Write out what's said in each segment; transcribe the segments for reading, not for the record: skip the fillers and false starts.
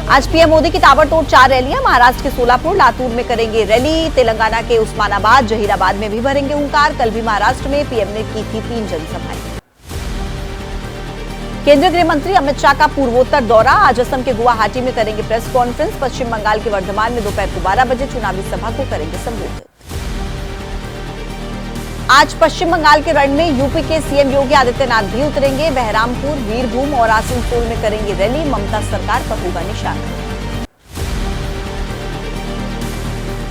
आज पीएम मोदी की ताबड़तोड़ 4 रैलियां। महाराष्ट्र के सोलापुर, लातूर में करेंगे रैली। तेलंगाना के उस्मानाबाद, जहीराबाद में भी भरेंगे हुंकार। कल भी महाराष्ट्र में पीएम ने की थी 3 जनसभाएं। केंद्रीय गृह मंत्री अमित शाह का पूर्वोत्तर दौरा। आज असम के गुवाहाटी में करेंगे प्रेस कॉन्फ्रेंस। पश्चिम बंगाल के वर्धमान में दोपहर को 12 बजे चुनावी सभा को करेंगे संबोधित। आज पश्चिम बंगाल के रण में यूपी के सीएम योगी आदित्यनाथ भी उतरेंगे। बहरामपुर, वीरभूम और आसनसोल में करेंगे रैली। ममता सरकार पर होगा निशाना।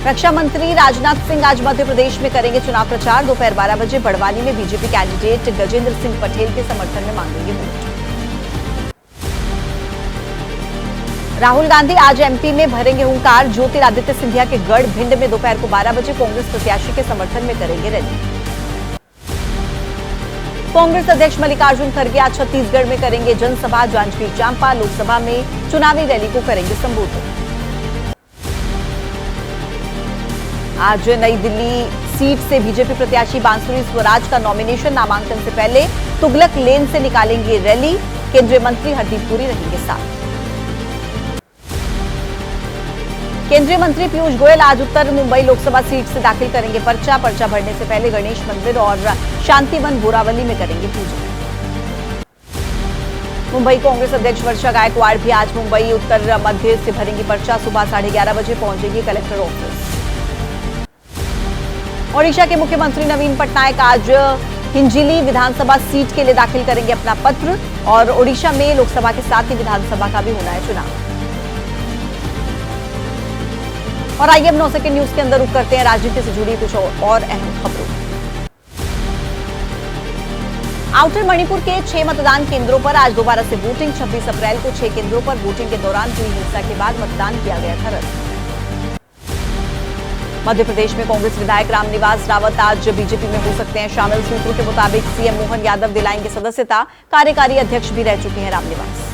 रक्षा मंत्री राजनाथ सिंह आज मध्य प्रदेश में करेंगे चुनाव प्रचार। दोपहर 12 बजे बड़वानी में बीजेपी कैंडिडेट गजेंद्र सिंह पटेल के समर्थन में मांगेंगे वोट। राहुल गांधी आज एमपी में भरेंगे हुंकार। ज्योतिरादित्य सिंधिया के गढ़ भिंड में दोपहर को 12 बजे कांग्रेस प्रत्याशी के समर्थन में करेंगे रैली। कांग्रेस अध्यक्ष मल्लिकार्जुन खड़गे आज छत्तीसगढ़ में करेंगे जनसभा। जांजगीर चांपा लोकसभा में चुनावी रैली को करेंगे संबोधित। आज नई दिल्ली सीट से बीजेपी प्रत्याशी बांसुरी स्वराज का नॉमिनेशन। नामांकन से पहले तुगलक लेन से निकालेंगे रैली। केंद्रीय मंत्री हरदीप पुरी रहेंगे साथ। केंद्रीय मंत्री पीयूष गोयल आज उत्तर मुंबई लोकसभा सीट से दाखिल करेंगे पर्चा भरने से पहले गणेश मंदिर और शांतिवन बोरावली में करेंगे पूजा। मुंबई कांग्रेस अध्यक्ष वर्षा गायकवाड़ भी आज मुंबई उत्तर मध्य से भरेंगी पर्चा। सुबह 11:30 बजे पहुंचेगी कलेक्टर ऑफिस। ओडिशा के मुख्यमंत्री नवीन पटनायक आज हिंजिली विधानसभा सीट के लिए दाखिल करेंगे अपना पत्र। और ओडिशा में लोकसभा के साथ ही विधानसभा का भी होना है चुनाव। और आइए अब 9 सेकंड न्यूज के अंदर रुक करते हैं राजनीति से जुड़ी कुछ और अहम खबरों। आउटर मणिपुर के 6 मतदान केंद्रों पर आज दोबारा से वोटिंग। 26 अप्रैल को 6 केंद्रों पर वोटिंग के दौरान हुई हिंसा के बाद मतदान किया गया था रद्द। मध्य प्रदेश में कांग्रेस विधायक रामनिवास रावत आज बीजेपी में हो सकते हैं शामिल। सूत्रों के मुताबिक सीएम मोहन यादव दिलाएंगे सदस्यता। कार्यकारी अध्यक्ष भी रह चुके हैं रामनिवास।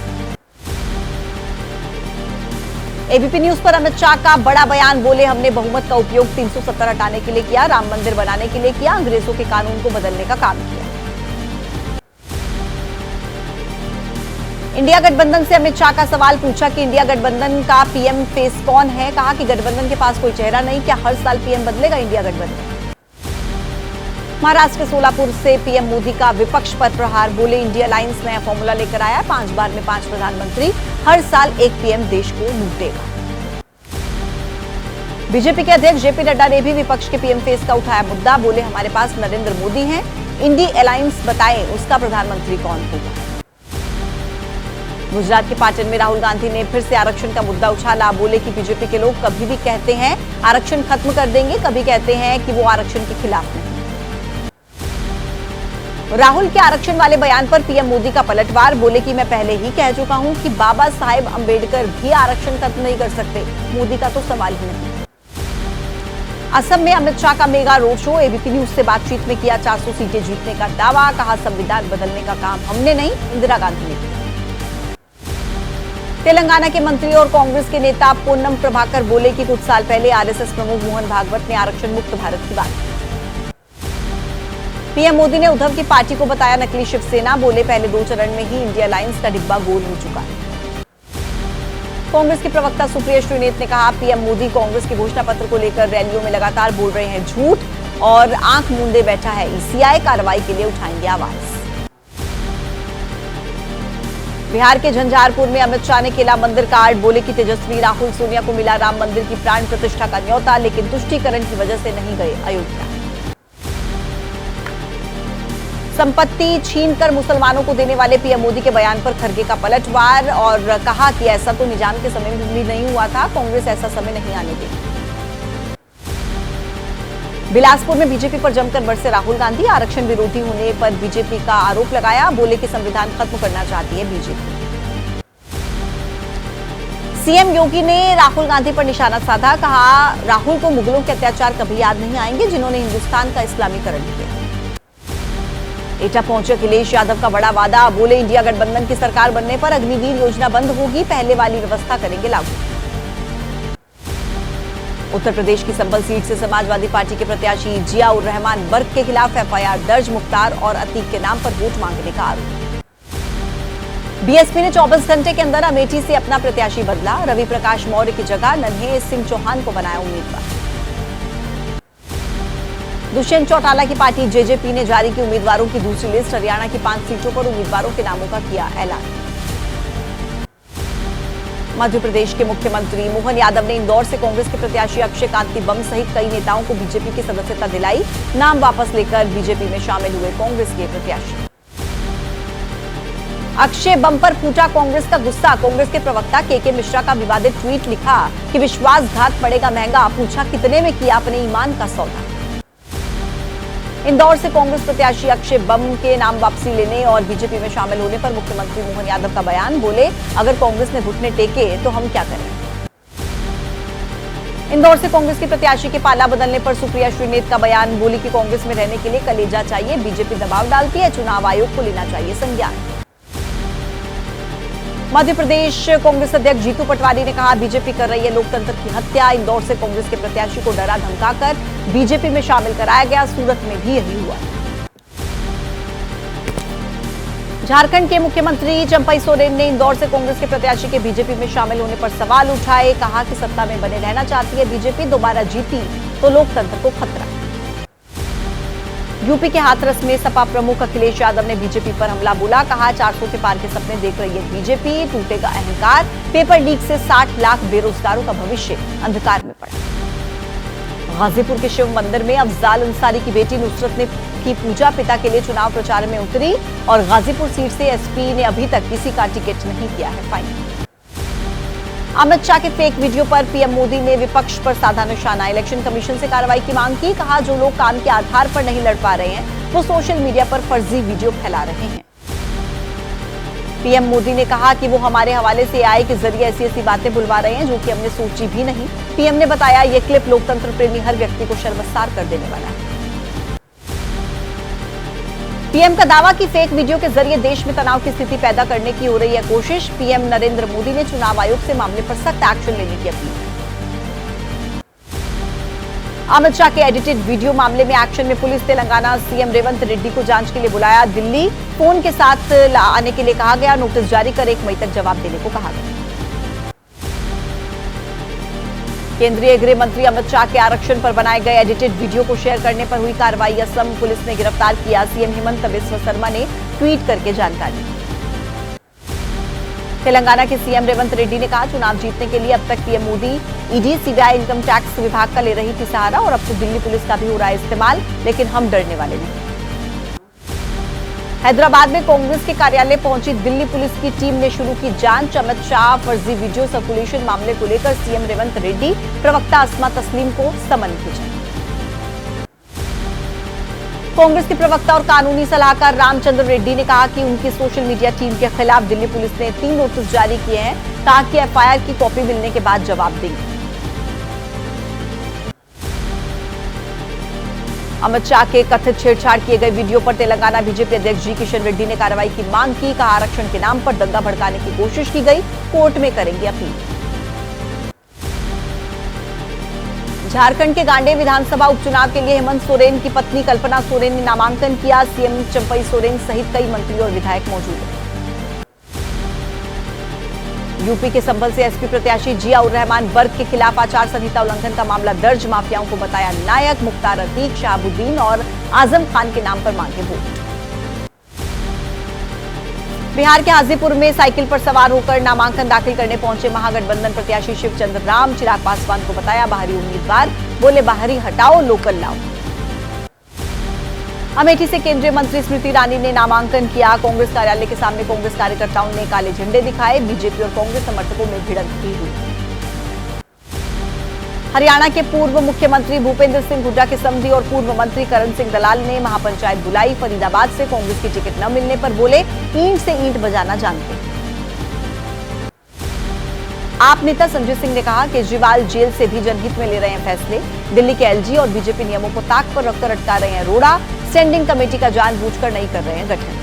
एबीपी न्यूज पर अमित शाह का बड़ा बयान। बोले हमने बहुमत का उपयोग 370 हटाने के लिए किया, राम मंदिर बनाने के लिए किया, अंग्रेजों के कानून को बदलने का काम किया। इंडिया गठबंधन से अमित शाह का सवाल पूछा कि इंडिया गठबंधन का पीएम फेस कौन है। कहा कि गठबंधन के पास कोई चेहरा नहीं, क्या हर साल पीएम बदलेगा इंडिया गठबंधन। महाराष्ट्र के सोलापुर से पीएम मोदी का विपक्ष पर प्रहार। बोले इंडिया अलायंस नया फॉर्मूला लेकर आया, 5 बार में 5 प्रधानमंत्री, हर साल एक पीएम देश को लूटेगा। बीजेपी के अध्यक्ष जेपी नड्डा ने भी विपक्ष के पीएम फेस का उठाया मुद्दा। बोले हमारे पास नरेंद्र मोदी हैं, इंडिया अलायंस बताएं उसका प्रधानमंत्री कौन होगा। गुजरात के पाटन में राहुल गांधी ने फिर से आरक्षण का मुद्दा उछाला। बोले कि बीजेपी के लोग कभी भी कहते हैं आरक्षण खत्म कर देंगे, कभी कहते हैं कि वो आरक्षण के खिलाफ नहीं। राहुल के आरक्षण वाले बयान पर पीएम मोदी का पलटवार। बोले कि मैं पहले ही कह चुका हूं कि बाबा साहेब अंबेडकर भी आरक्षण खत्म नहीं कर सकते, मोदी का तो सवाल ही नहीं। असम में अमित शाह का mega road show. ABP news से बातचीत में किया 400 सीटें जीतने का दावा। कहा संविधान बदलने का काम हमने नहीं, इंदिरा गांधी ने किया। तेलंगाना के मंत्री और कांग्रेस के नेता पोन्नम प्रभाकर बोले कि कुछ साल पहले आरएसएस प्रमुख मोहन भागवत ने आरक्षण मुक्त भारत की बात की। पीएम मोदी ने उद्धव की पार्टी को बताया नकली शिवसेना। बोले पहले 2 चरण में ही इंडिया अलायंस का डिब्बा गोल हो चुका है। कांग्रेस की प्रवक्ता सुप्रिया श्रीनेत ने कहा पीएम मोदी कांग्रेस के घोषणा पत्र को लेकर रैलियों में लगातार बोल रहे हैं झूठ और आंख मूंदे बैठा है ईसीआई, कार्रवाई के लिए उठाएंगे आवाज। बिहार के झंझारपुर में अमित शाह ने केला मंदिर कार्ड। बोले कि तेजस्वी राहुल सोनिया को मिला राम मंदिर की प्राण प्रतिष्ठा का न्योता, लेकिन तुष्टीकरण की वजह से नहीं गए अयोध्या। संपत्ति छीनकर मुसलमानों को देने वाले पीएम मोदी के बयान पर खड़गे का पलटवार और कहा कि ऐसा तो निजाम के समय में भी नहीं हुआ था, कांग्रेस ऐसा समय नहीं आने देगी। बिलासपुर में बीजेपी पर जमकर बरसे राहुल गांधी। आरक्षण विरोधी होने पर बीजेपी का आरोप लगाया। बोले कि संविधान खत्म करना चाहती है बीजेपी। सीएम योगी ने राहुल गांधी पर निशाना साधा। कहा राहुल को मुगलों के अत्याचार कभी याद नहीं आएंगे जिन्होंने हिंदुस्तान का इस्लामीकरण किया। एटा पहुंचे अखिलेश यादव का बड़ा वादा। बोले इंडिया गठबंधन की सरकार बनने पर अग्निवीर योजना बंद होगी, पहले वाली व्यवस्था करेंगे लागू। उत्तर प्रदेश की संभल सीट से समाजवादी पार्टी के प्रत्याशी जिया उर रहमान बर्क के खिलाफ एफआईआर दर्ज। मुख्तार और अतीक के नाम पर वोट मांगने का आरोप। बीएसपी ने 24 घंटे के अंदर अमेठी से अपना प्रत्याशी बदला। रवि प्रकाश मौर्य की जगह नन्हे सिंह चौहान को बनाया उम्मीदवार। दुष्यंत चौटाला की पार्टी जेजेपी ने जारी की उम्मीदवारों की दूसरी लिस्ट। हरियाणा की 5 सीटों पर उम्मीदवारों के नामों का किया ऐलान। मध्य प्रदेश के मुख्यमंत्री मोहन यादव ने इंदौर से कांग्रेस के प्रत्याशी अक्षय कांति बम सहित कई नेताओं को बीजेपी की सदस्यता दिलाई। नाम वापस लेकर बीजेपी में शामिल हुए कांग्रेस के प्रत्याशी। अक्षय बम पर फूटा कांग्रेस का गुस्सा। कांग्रेस के प्रवक्ता के मिश्रा का विवादित ट्वीट लिखा कि विश्वासघात पड़ेगा महंगा। पूछा कितने में किया अपने ईमान का सौदा। इंदौर से कांग्रेस प्रत्याशी अक्षय बम के नाम वापसी लेने और बीजेपी में शामिल होने पर मुख्यमंत्री मोहन यादव का बयान। बोले, अगर कांग्रेस ने घुटने टेके तो हम क्या करें। इंदौर से कांग्रेस के प्रत्याशी के पाला बदलने पर सुप्रिया श्रीनेत का बयान। बोली कि कांग्रेस में रहने के लिए कलेजा चाहिए। बीजेपी दबाव डालती है, चुनाव आयोग को लेना चाहिए संज्ञान। मध्य प्रदेश कांग्रेस अध्यक्ष जीतू पटवारी ने कहा, बीजेपी कर रही है लोकतंत्र की हत्या। इंदौर से कांग्रेस के प्रत्याशी को डरा धमकाकर बीजेपी में शामिल कराया गया। सूरत में भी यही हुआ। झारखंड के मुख्यमंत्री चंपई सोरेन ने इंदौर से कांग्रेस के प्रत्याशी के बीजेपी में शामिल होने पर सवाल उठाए। कहा कि सत्ता में बने रहना चाहती है बीजेपी, दोबारा जीती तो लोकतंत्र को खतरा। यूपी के हाथरस में सपा प्रमुख अखिलेश यादव ने बीजेपी पर हमला बोला। कहा, 400 के पार के सपने देख रही है बीजेपी, टूटेगा अहंकार। पेपर लीक से 60 लाख बेरोजगारों का भविष्य अंधकार में पड़ा। गाजीपुर के शिव मंदिर में अफजाल अंसारी की बेटी नुसरत ने की पूजा। पिता के लिए चुनाव प्रचार में उतरी और गाजीपुर सीट से एसपी ने अभी तक किसी का टिकट नहीं किया है फाइनल। अमित शाह के फेक वीडियो पर पीएम मोदी ने विपक्ष पर साधा निशाना। इलेक्शन कमीशन से कार्रवाई की मांग की। कहा, जो लोग काम के आधार पर नहीं लड़ पा रहे हैं वो सोशल मीडिया पर फर्जी वीडियो फैला रहे हैं। पीएम मोदी ने कहा कि वो हमारे हवाले से एआई के जरिए ऐसी बातें बुलवा रहे हैं जो कि हमने सोची भी नहीं। पीएम ने बताया, ये क्लिप लोकतंत्र प्रेमी हर व्यक्ति को शर्मसार कर देने वाला है। पीएम का दावा कि फेक वीडियो के जरिए देश में तनाव की स्थिति पैदा करने की हो रही है कोशिश। पीएम नरेंद्र मोदी ने चुनाव आयोग से मामले पर सख्त एक्शन लेने की अपील। अमित शाह के एडिटेड वीडियो मामले में एक्शन में पुलिस। तेलंगाना सीएम रेवंत रेड्डी को जांच के लिए बुलाया दिल्ली। फोन के साथ आने के लिए कहा गया। नोटिस जारी कर 1 मई तक जवाब देने को कहा गया। केंद्रीय गृह मंत्री अमित शाह के आरक्षण पर बनाए गए एडिटेड वीडियो को शेयर करने पर हुई कार्रवाई। असम पुलिस ने गिरफ्तार किया। सीएम हेमंत बिस्वा शर्मा ने ट्वीट करके जानकारी। तेलंगाना के सीएम रेवंत रेड्डी ने कहा, चुनाव जीतने के लिए अब तक PM Modi, ED, CBI, income tax विभाग का ले रही थी सहारा और अब तो दिल्ली पुलिस का भी हो रहा है इस्तेमाल, लेकिन हम डरने वाले नहीं। हैदराबाद में कांग्रेस के कार्यालय पहुंची दिल्ली पुलिस की टीम ने शुरू की जांच। अमित शाह फर्जी वीडियो सर्कुलेशन मामले को लेकर सीएम रेवंत रेड्डी, प्रवक्ता अस्मा तस्लीम को समन भेजा। कांग्रेस के प्रवक्ता और कानूनी सलाहकार रामचंद्र रेड्डी ने कहा कि उनकी सोशल मीडिया टीम के खिलाफ दिल्ली पुलिस ने 3 नोटिस जारी किए हैं। कहा कि एफआईआर की कॉपी मिलने के बाद जवाब देंगे। अमित शाह के कथित छेड़छाड़ किए गए वीडियो पर तेलंगाना बीजेपी अध्यक्ष जी किशन रेड्डी ने कार्रवाई की मांग की। कहा, आरक्षण के नाम पर दंगा भड़काने की कोशिश की गई, कोर्ट में करेंगे अपील। झारखंड के गांडेय विधानसभा उपचुनाव के लिए हेमंत सोरेन की पत्नी कल्पना सोरेन ने नामांकन किया। सीएम चंपई सोरेन सहित कई मंत्री और विधायक मौजूद रहे। यूपी के संभल से एसपी प्रत्याशी जिया उर रहमान वर्ग के खिलाफ आचार संहिता उल्लंघन का मामला दर्ज। माफियाओं को बताया नायक। मुख्तार अतीक, शहाबुद्दीन और आजम खान के नाम पर मांगे वोट। बिहार के हाजीपुर में साइकिल पर सवार होकर नामांकन दाखिल करने पहुंचे महागठबंधन प्रत्याशी शिवचंद्र राम। चिराग पासवान को बताया बाहरी उम्मीदवार। बोले, बाहरी हटाओ, लोकल लाओ। अमेठी से केंद्रीय मंत्री स्मृति ईरानी ने नामांकन किया। कांग्रेस कार्यालय के सामने कांग्रेस कार्यकर्ताओं ने काले झंडे दिखाए। बीजेपी और कांग्रेस समर्थकों में भिड़ंत भी हुई। हरियाणा के पूर्व मुख्यमंत्री भूपेंद्र सिंह हुड्डा के समधी और पूर्व मंत्री करण सिंह दलाल ने महापंचायत बुलाई। फरीदाबाद से कांग्रेस की टिकट न मिलने पर बोले, ईंट से ईंट बजाना जानते हैं। आप नेता संजय सिंह ने कहा, केजरीवाल जेल से भी जनहित में ले रहे हैं फैसले। दिल्ली के एलजी और बीजेपी नियमों को ताक पर रखकर अटका रहे हैं रोड़ा। स्टैंडिंग कमेटी का जानबूझकर नहीं कर रहे हैं गठन।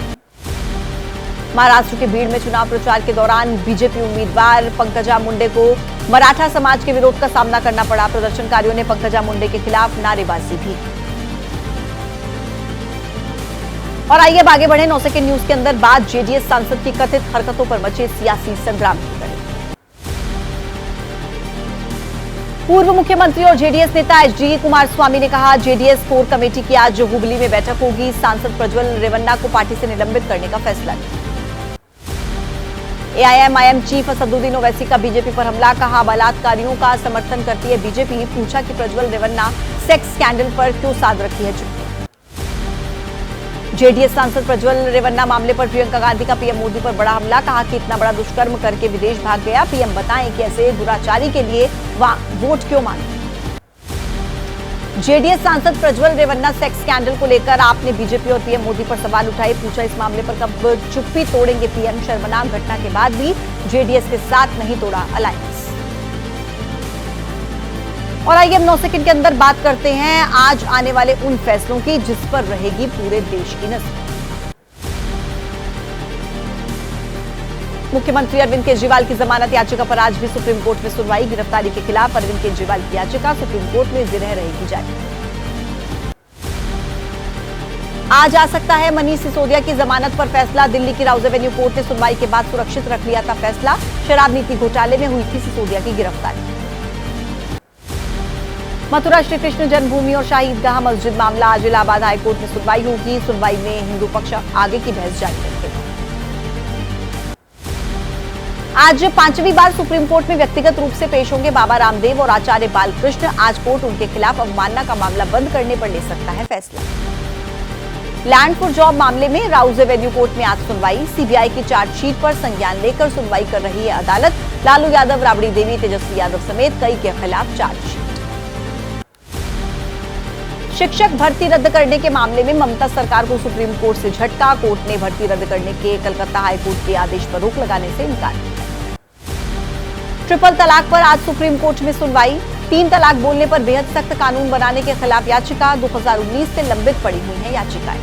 महाराष्ट्र के भीड़ में चुनाव प्रचार के दौरान बीजेपी उम्मीदवार पंकजा मुंडे को मराठा समाज के विरोध का सामना करना पड़ा। प्रदर्शनकारियों ने पंकजा मुंडे के खिलाफ नारेबाजी भी की। और आइए अब आगे बढ़े 9 सेकंड न्यूज के अंदर बात जेडीएस सांसद की कथित हरकतों पर मचे सियासी संग्राम की करें। पूर्व मुख्यमंत्री और जेडीएस नेता एचडी कुमारस्वामी ने कहा, जेडीएस कोर कमेटी की आज हुबली में बैठक होगी, सांसद प्रज्वल रेवन्ना को पार्टी से निलंबित करने का फैसला लिया। एआईएमआईएम चीफ असदुद्दीन ओवैसी का बीजेपी पर हमला, कहा बलात्कारियों का समर्थन करती है बीजेपी, पूछा कि प्रज्वल रेवन्ना सेक्स स्कैंडल पर क्यों साध रखी है चुप्पी। जेडीएस सांसद प्रज्वल रेवन्ना मामले पर प्रियंका गांधी का पीएम मोदी पर बड़ा हमला, कहा कि इतना बड़ा दुष्कर्म करके विदेश भाग गया, पीएम बताएं कि ऐसे दुराचारी के लिए वोट क्यों मांगे। जेडीएस सांसद प्रज्वल रेवन्ना सेक्स स्कैंडल को लेकर आपने बीजेपी और पीएम मोदी पर सवाल उठाए, पूछा इस मामले पर कब चुप्पी तोड़ेंगे पीएम, शर्मनाक घटना के बाद भी जेडीएस के साथ नहीं तोड़ा अलायंस। और आइए अब 9 सेकंड के अंदर बात करते हैं आज आने वाले उन फैसलों की जिस पर रहेगी पूरे देश की नजर। मुख्यमंत्री अरविंद केजरीवाल की जमानत याचिका पर आज भी सुप्रीम कोर्ट में सुनवाई, गिरफ्तारी के खिलाफ अरविंद केजरीवाल की याचिका सुप्रीम कोर्ट में जिरह रहेगी जारी। आज आ सकता है मनीष सिसोदिया की जमानत पर फैसला, दिल्ली की राउज एवेन्यू कोर्ट ने सुनवाई के बाद सुरक्षित रख लिया था फैसला, शराब नीति घोटाले में हुई थी सिसोदिया की गिरफ्तारी। मथुरा श्री कृष्ण जन्मभूमि और शाही ईदगाह मस्जिद मामला, आज इलाहाबाद हाईकोर्ट में सुनवाई होगी, सुनवाई में हिंदू पक्ष आगे की बहस जारी रखेगा। आज 5वीं बार सुप्रीम कोर्ट में व्यक्तिगत रूप से पेश होंगे बाबा रामदेव और आचार्य बालकृष्ण, आज कोर्ट उनके खिलाफ अवमानना का मामला बंद करने पर ले सकता है फैसला। लैंड फॉर जॉब मामले में राउज एवेन्यू कोर्ट में आज सुनवाई, सीबीआई की चार्जशीट पर संज्ञान लेकर सुनवाई कर रही है अदालत, लालू यादव, राबड़ी देवी, तेजस्वी यादव समेत कई के खिलाफ चार्जशीट। शिक्षक भर्ती रद्द करने के मामले में ममता सरकार को सुप्रीम कोर्ट से झटका, कोर्ट ने भर्ती रद्द करने के कलकत्ता हाईकोर्ट के आदेश पर रोक लगाने से इनकार। ट्रिपल तलाक पर आज सुप्रीम कोर्ट में सुनवाई, 3 तलाक बोलने पर बेहद सख्त कानून बनाने के खिलाफ याचिका, 2019 से लंबित पड़ी हुई है याचिकाएं।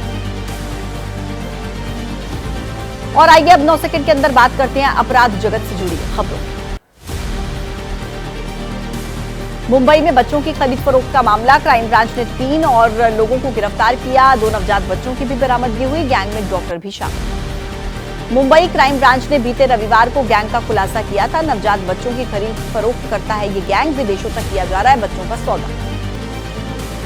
और आइए अब 9 सेकंड के अंदर बात करते हैं अपराध जगत से जुड़ी खबरों। मुंबई में बच्चों की खरीद फरोख्त का मामला, क्राइम ब्रांच ने 3 और लोगों को गिरफ्तार किया, 2 नवजात बच्चों की भी बरामदगी हुई, गैंग में डॉक्टर भी शामिल। मुंबई क्राइम ब्रांच ने बीते रविवार को गैंग का खुलासा किया था, नवजात बच्चों की खरीद फरोख्त करता है ये गैंग, विदेशों तक किया जा रहा है बच्चों का सौदा।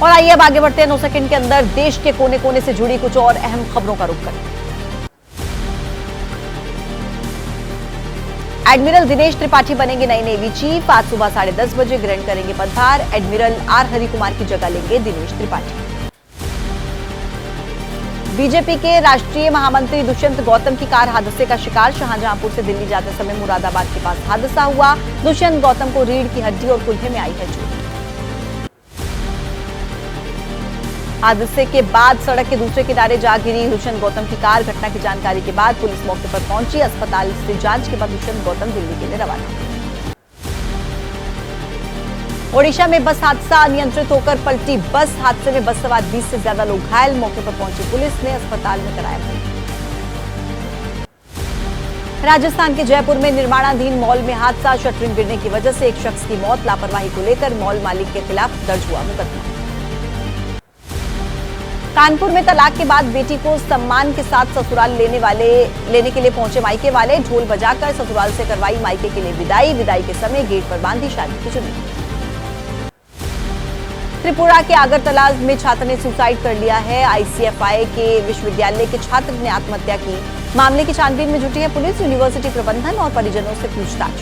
और आइए अब आगे बढ़ते हैं 9 सेकंड के अंदर देश के कोने कोने से जुड़ी कुछ और अहम खबरों का रुख करें। एडमिरल दिनेश त्रिपाठी बनेंगे नए नेवी चीफ, आज सुबह 10:30 बजे ग्रहण करेंगे पदभार, एडमिरल आर हरिकुमार की जगह लेंगे दिनेश त्रिपाठी। बीजेपी के राष्ट्रीय महामंत्री दुष्यंत गौतम की कार हादसे का शिकार, शाहजहांपुर से दिल्ली जाते समय मुरादाबाद के पास हादसा हुआ, दुष्यंत गौतम को रीढ़ की हड्डी और कुल्हे में आई है चोट। हादसे के बाद सड़क के दूसरे किनारे जा गिरी दुष्यंत गौतम की कार, घटना की जानकारी के बाद पुलिस मौके पर पहुंची, अस्पताल से जांच के बाद दुष्यंत गौतम दिल्ली के लिए रवाना। ओडिशा में बस हादसा, अनियंत्रित होकर पलटी बस, हादसे में बस सवार 20 से ज्यादा लोग घायल, मौके पर पहुंची पुलिस ने अस्पताल में कराया भर्ती। राजस्थान के जयपुर में निर्माणाधीन मॉल में हादसा, शटरिंग गिरने की वजह से एक शख्स की मौत, लापरवाही को लेकर मॉल मालिक के खिलाफ दर्ज हुआ मुकदमा। कानपुर में तलाक के बाद बेटी को सम्मान के साथ ससुराल लेने के लिए पहुंचे मायके वाले, ढोल बजाकर ससुराल से करवाई मायके के लिए विदाई, विदाई के समय गेट पर बांधी शादी की चुन्नी। त्रिपुरा के अगरतला में छात्र ने सुसाइड कर लिया है, आईसीएफआई के विश्वविद्यालय के छात्र ने आत्महत्या की, मामले की छानबीन में जुटी है पुलिस, यूनिवर्सिटी प्रबंधन और परिजनों से पूछताछ।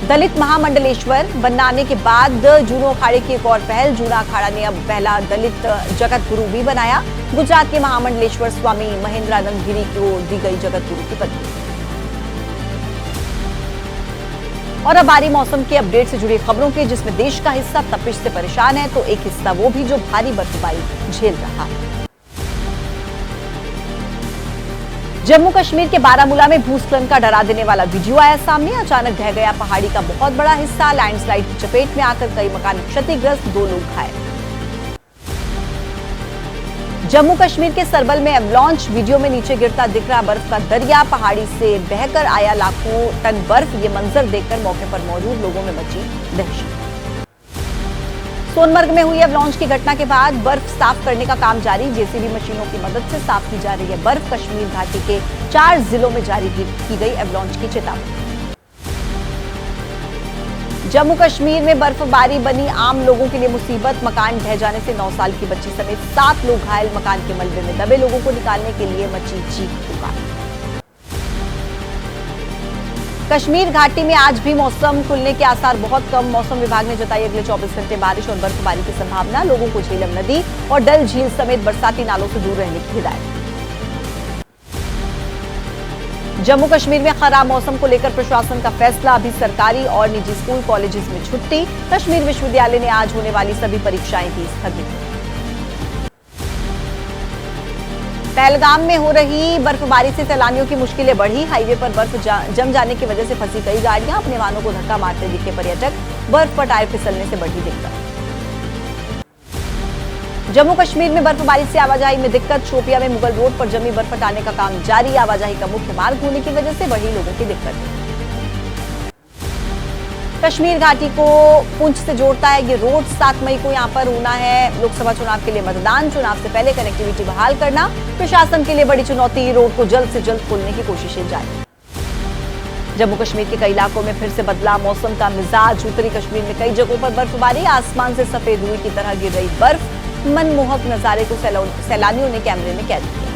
दलित महामंडलेश्वर बनाने के बाद जूना अखाड़े की एक और पहल, जूना अखाड़ा ने अब पहला दलित जगत गुरु भी बनाया, गुजरात के महामंडलेश्वर स्वामी महेंद्रानंद गिरी को दी गई जगत गुरु की पदवी। और अब बारी मौसम के अपडेट से जुड़ी खबरों की, जिसमें देश का हिस्सा तपिश से परेशान है तो एक हिस्सा वो भी जो भारी बर्फबारी झेल रहा है। जम्मू कश्मीर के बारामूला में भूस्खलन का डरा देने वाला वीडियो आया सामने, अचानक ढह गया पहाड़ी का बहुत बड़ा हिस्सा, लैंडस्लाइड की चपेट में आकर कई मकान क्षतिग्रस्त, 2 लोग घायल। जम्मू कश्मीर के सरबल में एवलांच, वीडियो में नीचे गिरता दिख रहा बर्फ का दरिया, पहाड़ी से बहकर आया लाखों टन बर्फ, ये मंजर देखकर मौके पर मौजूद लोगों में मची दहशत। सोनमर्ग में हुई एवलांच की घटना के बाद बर्फ साफ करने का काम जारी। जेसीबी मशीनों की मदद से साफ की जा रही है बर्फ। कश्मीर घाटी के 4 जिलों में जारी की गई एवलांच की चेतावनी। जम्मू कश्मीर में बर्फबारी बनी आम लोगों के लिए मुसीबत। मकान ढह जाने से 9 साल की बच्ची समेत 7 लोग घायल। मकान के मलबे में दबे लोगों को निकालने के लिए मची चीख पुकार। कश्मीर घाटी में आज भी मौसम खुलने के आसार बहुत कम। मौसम विभाग ने जताई अगले 24 घंटे बारिश और बर्फबारी की संभावना। लोगों को झेलम नदी और डल झील समेत बरसाती नालों से दूर रहने की हिदायत। जम्मू कश्मीर में खराब मौसम को लेकर प्रशासन का फैसला। अभी सरकारी और निजी स्कूल कॉलेजेस में छुट्टी। कश्मीर विश्वविद्यालय ने आज होने वाली सभी परीक्षाएं की स्थगित। पहलगाम में हो रही बर्फबारी से सैलानियों की मुश्किलें बढ़ी। हाईवे पर बर्फ जम जाने की वजह से फंसी कई गाड़ियां। अपने वाहनों को धक्का मारते दिखे पर्यटक। बर्फ पर टायर फिसलने से बढ़ी दिक्कत। जम्मू कश्मीर में बर्फबारी से आवाजाही में दिक्कत। शोपियां में मुगल रोड पर जमी बर्फ हटाने का काम जारी। आवाजाही का मुख्य मार्ग होने की वजह से बढ़ी लोगों की दिक्कत। कश्मीर घाटी को पुंछ से जोड़ता है ये रोड। 7 मई को यहां पर होना है लोकसभा चुनाव के लिए मतदान। चुनाव से पहले कनेक्टिविटी बहाल करना प्रशासन के लिए बड़ी चुनौती। रोड को जल्द से जल्द खोलने की कोशिशें जारी। जम्मू कश्मीर के कई इलाकों में फिर से बदला मौसम का मिजाज। उत्तरी कश्मीर में कई जगहों पर बर्फबारी। आसमान से सफेद रुई की तरह गिर रही बर्फ। मनमोहक नजारे को सैलानियों ने कैमरे में कैद किया।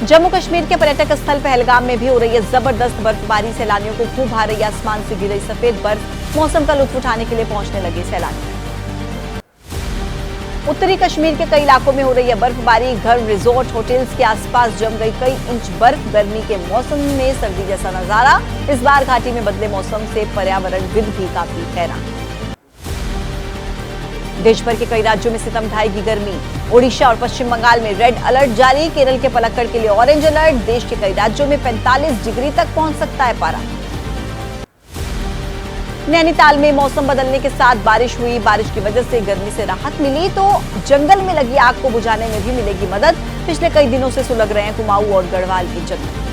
जम्मू कश्मीर के पर्यटक स्थल पहलगाम में भी हो रही है जबरदस्त बर्फबारी। सैलानियों को खूब भा रही आसमान से गिर रही सफेद बर्फ। मौसम का लुत्फ उठाने के लिए पहुंचने लगे सैलानी। उत्तरी कश्मीर के कई इलाकों में हो रही है बर्फबारी। घर, रिजॉर्ट, होटल्स के आसपास जम गई कई इंच बर्फ। गर्मी के मौसम में सर्दी जैसा नजारा। इस बार घाटी में बदले मौसम से पर्यावरणविद भी काफी हैरान। देश भर के कई राज्यों में सितम ढाएगी गर्मी। ओडिशा और पश्चिम बंगाल में रेड अलर्ट जारी। केरल के पलक्कड़ के लिए ऑरेंज अलर्ट। देश के कई राज्यों में 45 डिग्री तक पहुंच सकता है पारा। नैनीताल में मौसम बदलने के साथ बारिश हुई। बारिश की वजह से गर्मी से राहत मिली तो जंगल में लगी आग को बुझाने में भी मिलेगी मदद। पिछले कई दिनों से सुलग रहे हैं कुमाऊं और गढ़वाल के जंगल।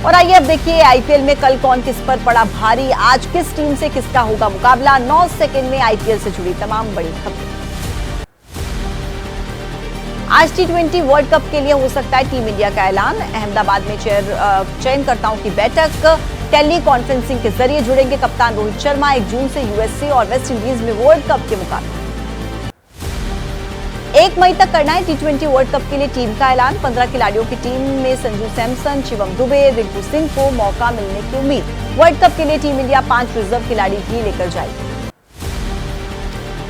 और आइए अब देखिए आईपीएल में कल कौन किस पर पड़ा भारी। आज किस टीम से किसका होगा मुकाबला। 9 सेकंड में आईपीएल से जुड़ी तमाम बड़ी खबरें। आज T20 वर्ल्ड कप के लिए हो सकता है टीम इंडिया का ऐलान। अहमदाबाद में चयनकर्ताओं की बैठक। टेली कॉन्फ्रेंसिंग के जरिए जुड़ेंगे कप्तान रोहित शर्मा। 1 जून से यूएसए और वेस्ट इंडीज में वर्ल्ड कप के मुकाबले। 1 मई तक करना है T20 वर्ल्ड कप के लिए टीम का ऐलान। 15 खिलाड़ियों की टीम में संजू सैमसन, शिवम दुबे, रिंकू सिंह को मौका मिलने की उम्मीद। वर्ल्ड कप के लिए टीम इंडिया 5 रिजर्व खिलाड़ी भी लेकर जाएगी।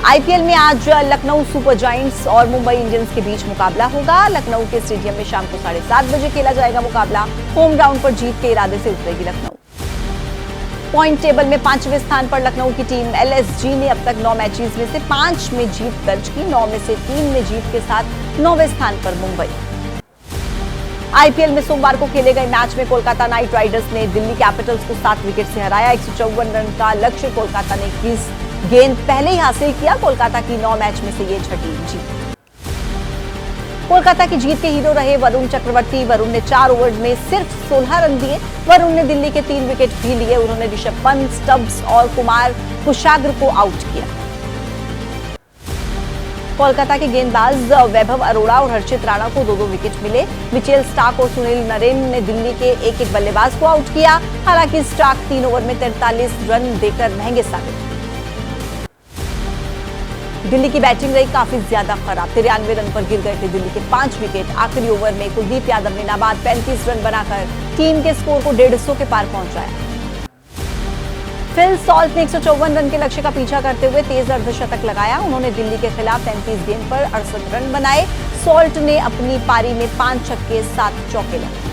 आईपीएल में आज लखनऊ सुपर जायंट्स और मुंबई इंडियंस के बीच मुकाबला होगा। लखनऊ के स्टेडियम में शाम को 7:30 बजे खेला जाएगा मुकाबला। होम ग्राउंड पर जीत के इरादे से उतरेगी लखनऊ। पॉइंट टेबल में 5वें स्थान पर लखनऊ की टीम। एलएसजी ने अब तक 9 मैचेस में से 5 में जीत दर्ज की। 9 में से 3 में जीत के साथ 9वें स्थान पर मुंबई। आईपीएल में सोमवार को खेले गए मैच में कोलकाता नाइट राइडर्स ने दिल्ली कैपिटल्स को 7 विकेट से हराया। 154 रन का लक्ष्य कोलकाता ने 21 गेंद पहले ही हासिल किया। कोलकाता की 9 मैच में से ये छठी जीत। कोलकाता की जीत के हीरो रहे वरुण चक्रवर्ती। वरुण ने 4 ओवर में सिर्फ 16 रन दिए। वरुण ने दिल्ली के 3 विकेट भी लिए। उन्होंने ऋषभ पंत, स्टब्स और कुमार कुशाग्र को आउट किया। कोलकाता के गेंदबाज वैभव अरोड़ा और हर्षित राणा को 2-2 विकेट मिले। मिचेल स्टार्क और सुनील नरेन ने दिल्ली के एक-एक बल्लेबाज को आउट किया। हालांकि स्टार्क 3 ओवर में 43 रन देकर महंगे साबित हुए। दिल्ली की बैटिंग रही काफी ज्यादा खराब। 93 रन पर गिर गए थे दिल्ली के 5 विकेट। आखिरी ओवर में कुलदीप यादव ने नाबाद 35 रन बनाकर टीम के स्कोर को 150 के पार पहुंचाया। फिल सॉल्ट ने 154 रन के लक्ष्य का पीछा करते हुए तेज अर्धशतक लगाया। उन्होंने दिल्ली के खिलाफ 33 गेंद पर 68 रन बनाए। सॉल्ट ने अपनी पारी में 5 छक्के 7 चौके लगाए।